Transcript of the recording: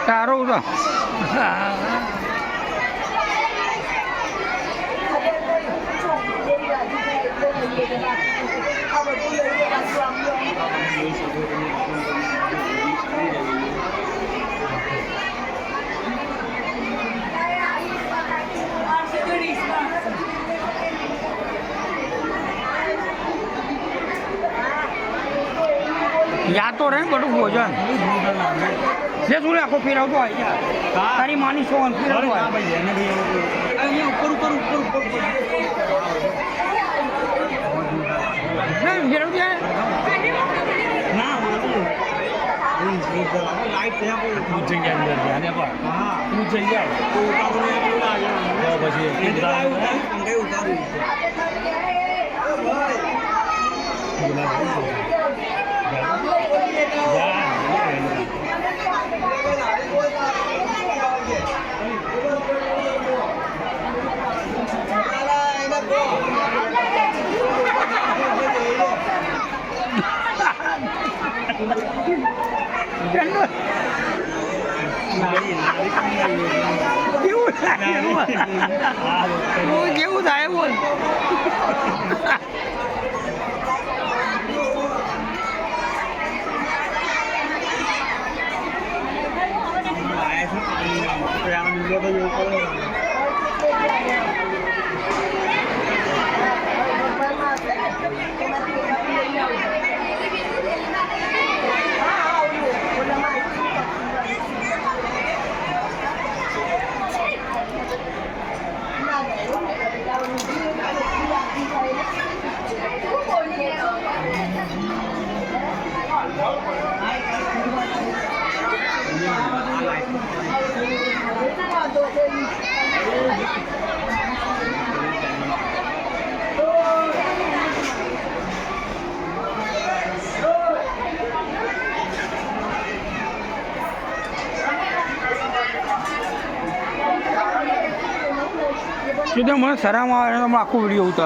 સારું તો યાદ તો રહે બધું ભોજન જે શું આખો ફેરવતો હોય યાર તારી માની સોન ફેરવતો હોય અહીંયા ઉપર ઉપર ઉપર ઉપર નહીં ફેરવતી ના લાઈટ ત્યાં જગ્યા અંદર ધ્યાને પણ હા હું જગ્યા તો પછી ઉતારું કેવું થાય બોલ સીધો મને શરમ આવે આખો વિડીયો ઉતાર